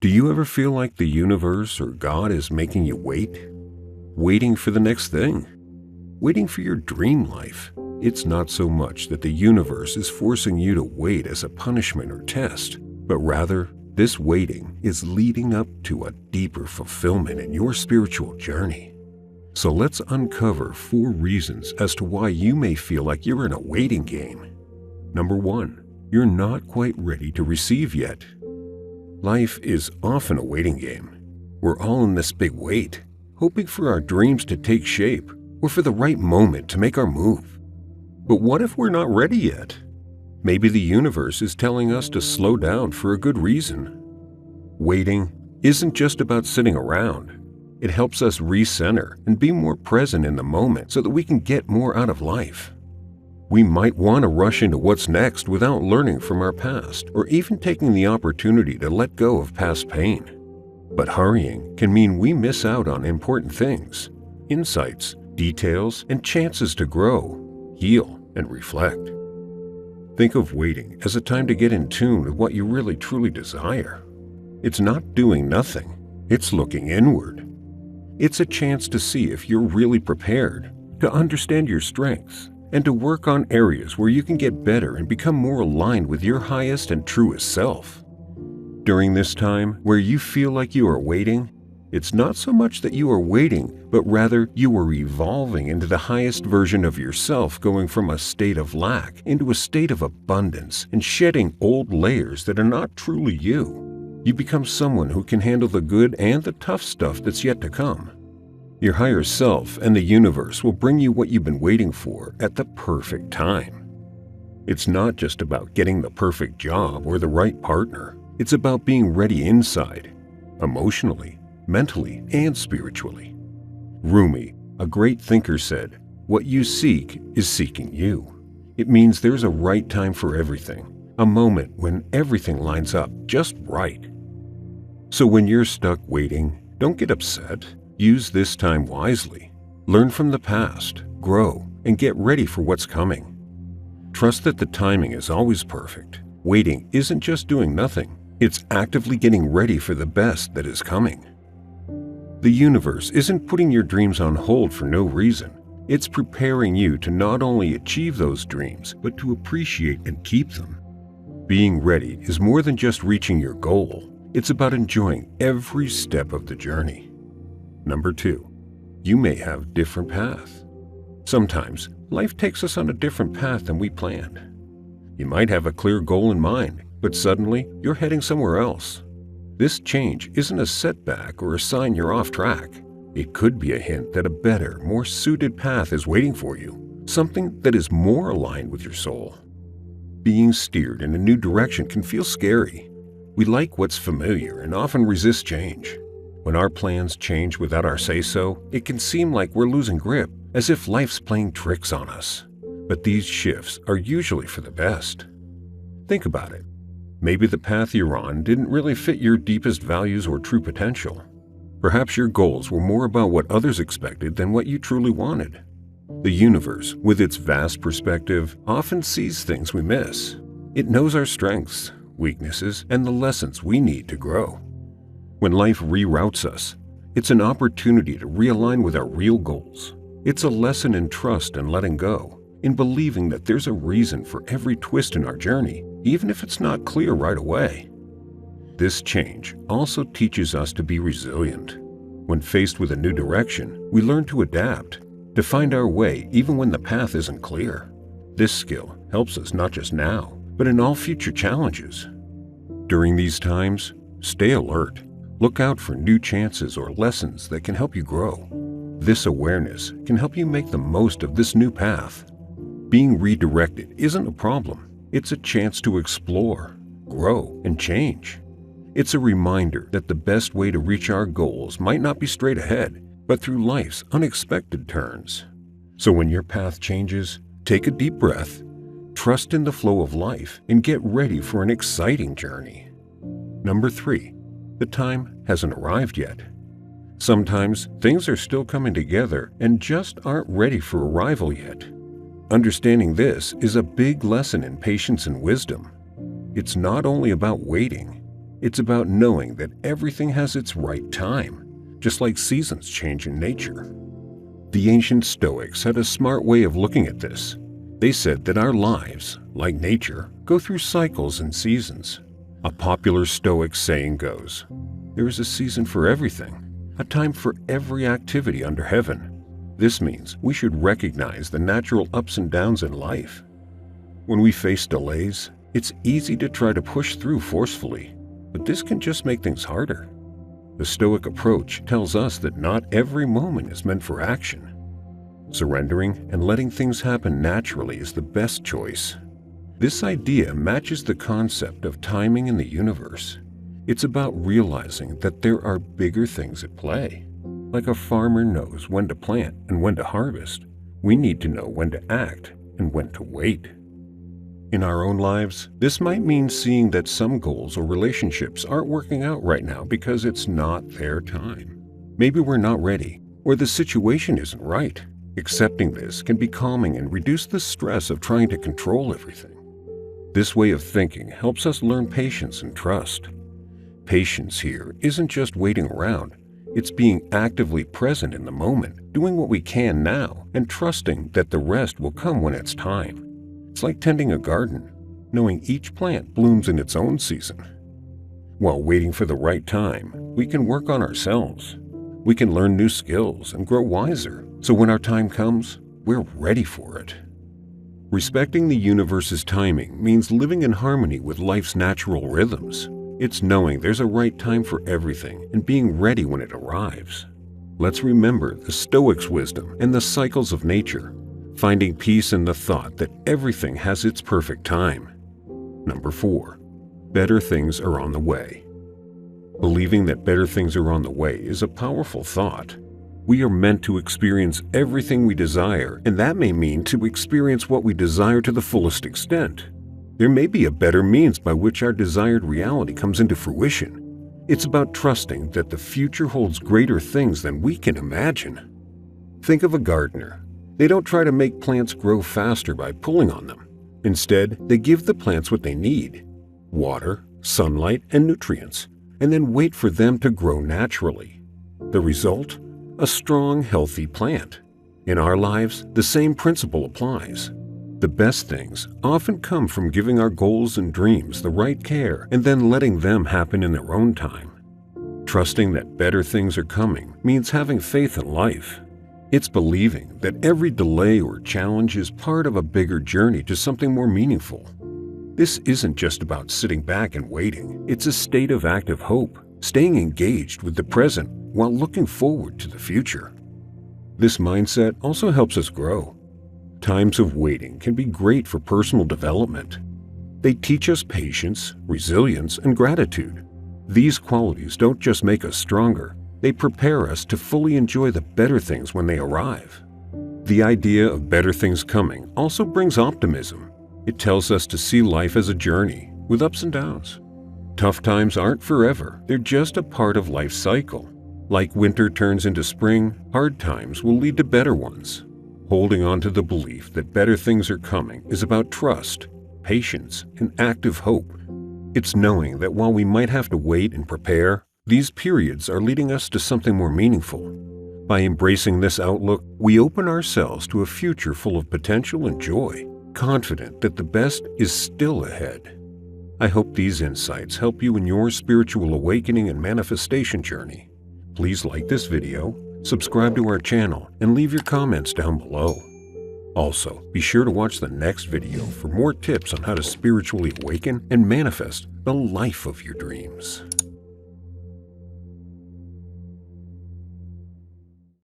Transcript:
Do you ever feel like the universe or God is making you wait? Waiting for the next thing? Waiting for your dream life? It's not so much that the universe is forcing you to wait as a punishment or test, but rather, this waiting is leading up to a deeper fulfillment in your spiritual journey. So let's uncover 4 reasons as to why you may feel like you're in a waiting game. Number 1, you're not quite ready to receive yet. Life is often a waiting game. We're all in this big wait, hoping for our dreams to take shape or for the right moment to make our move. But what if we're not ready yet? Maybe the universe is telling us to slow down for a good reason. Waiting isn't just about sitting around. It helps us recenter and be more present in the moment so that we can get more out of life. We might want to rush into what's next without learning from our past or even taking the opportunity to let go of past pain. But hurrying can mean we miss out on important things, insights, details, and chances to grow, heal, and reflect. Think of waiting as a time to get in tune with what you really truly desire. It's not doing nothing, it's looking inward. It's a chance to see if you're really prepared, to understand your strengths, and to work on areas where you can get better and become more aligned with your highest and truest self. During this time where you feel like you are waiting, it's not so much that you are waiting, but rather you are evolving into the highest version of yourself, going from a state of lack into a state of abundance and shedding old layers that are not truly you. You become someone who can handle the good and the tough stuff that's yet to come. Your higher self and the universe will bring you what you've been waiting for at the perfect time. It's not just about getting the perfect job or the right partner. It's about being ready inside, emotionally, mentally, and spiritually. Rumi, a great thinker, said, "What you seek is seeking you." It means there's a right time for everything, a moment when everything lines up just right. So when you're stuck waiting, don't get upset. Use this time wisely. Learn from the past, grow, and get ready for what's coming. Trust that the timing is always perfect. Waiting isn't just doing nothing. It's actively getting ready for the best that is coming. The universe isn't putting your dreams on hold for no reason. It's preparing you to not only achieve those dreams, but to appreciate and keep them. Being ready is more than just reaching your goal. It's about enjoying every step of the journey. Number 2, you may have different path. Sometimes life takes us on a different path than we planned. You might have a clear goal in mind, but suddenly you're heading somewhere else. This change isn't a setback or a sign you're off track. It could be a hint that a better, more suited path is waiting for you, something that is more aligned with your soul. Being steered in a new direction can feel scary. We like what's familiar and often resist change. When our plans change without our say-so, it can seem like we're losing grip, as if life's playing tricks on us. But these shifts are usually for the best. Think about it. Maybe the path you're on didn't really fit your deepest values or true potential. Perhaps your goals were more about what others expected than what you truly wanted. The universe, with its vast perspective, often sees things we miss. It knows our strengths, weaknesses, and the lessons we need to grow. When life reroutes us, it's an opportunity to realign with our real goals. It's a lesson in trust and letting go, in believing that there's a reason for every twist in our journey, even if it's not clear right away. This change also teaches us to be resilient. When faced with a new direction, we learn to adapt, to find our way even when the path isn't clear. This skill helps us not just now, but in all future challenges. During these times, stay alert. Look out for new chances or lessons that can help you grow. This awareness can help you make the most of this new path. Being redirected isn't a problem. It's a chance to explore, grow, and change. It's a reminder that the best way to reach our goals might not be straight ahead, but through life's unexpected turns. So when your path changes, take a deep breath, trust in the flow of life, and get ready for an exciting journey. Number 3, the time hasn't arrived yet. Sometimes things are still coming together and just aren't ready for arrival yet. Understanding this is a big lesson in patience and wisdom. It's not only about waiting, It's about knowing that everything has its right time, just like seasons change in nature. The ancient Stoics had a smart way of looking at this. They said that our lives, like nature, go through cycles and seasons. A popular Stoic saying goes, "There is a season for everything, a time for every activity under heaven." This means we should recognize the natural ups and downs in life. When we face delays, it's easy to try to push through forcefully, but this can just make things harder. The Stoic approach tells us that not every moment is meant for action. Surrendering and letting things happen naturally is the best choice. This idea matches the concept of timing in the universe. It's about realizing that there are bigger things at play. Like a farmer knows when to plant and when to harvest, we need to know when to act and when to wait. In our own lives, this might mean seeing that some goals or relationships aren't working out right now because it's not their time. Maybe we're not ready, or the situation isn't right. Accepting this can be calming and reduce the stress of trying to control everything. This way of thinking helps us learn patience and trust. Patience here isn't just waiting around, it's being actively present in the moment, doing what we can now, and trusting that the rest will come when it's time. It's like tending a garden, knowing each plant blooms in its own season. While waiting for the right time, we can work on ourselves. We can learn new skills and grow wiser, so when our time comes, we're ready for it. Respecting the universe's timing means living in harmony with life's natural rhythms. It's knowing there's a right time for everything and being ready when it arrives. Let's remember the Stoics' wisdom and the cycles of nature, finding peace in the thought that everything has its perfect time. Number 4, better things are on the way. Believing that better things are on the way is a powerful thought. We are meant to experience everything we desire, and that may mean to experience what we desire to the fullest extent. There may be a better means by which our desired reality comes into fruition. It's about trusting that the future holds greater things than we can imagine. Think of a gardener. They don't try to make plants grow faster by pulling on them. Instead, they give the plants what they need: water, sunlight, and nutrients, and then wait for them to grow naturally. The result? A strong, healthy plant. In our lives, the same principle applies. The best things often come from giving our goals and dreams the right care and then letting them happen in their own time. Trusting that better things are coming means having faith in life. It's believing that every delay or challenge is part of a bigger journey to something more meaningful. This isn't just about sitting back and waiting. It's a state of active hope, staying engaged with the present while looking forward to the future. This mindset also helps us grow. Times of waiting can be great for personal development. They teach us patience, resilience, and gratitude. These qualities don't just make us stronger, they prepare us to fully enjoy the better things when they arrive. The idea of better things coming also brings optimism. It tells us to see life as a journey, with ups and downs. Tough times aren't forever, they're just a part of life's cycle. Like winter turns into spring, hard times will lead to better ones. Holding on to the belief that better things are coming is about trust, patience, and active hope. It's knowing that while we might have to wait and prepare, these periods are leading us to something more meaningful. By embracing this outlook, we open ourselves to a future full of potential and joy, confident that the best is still ahead. I hope these insights help you in your spiritual awakening and manifestation journey. Please like this video, subscribe to our channel, and leave your comments down below. Also, be sure to watch the next video for more tips on how to spiritually awaken and manifest the life of your dreams.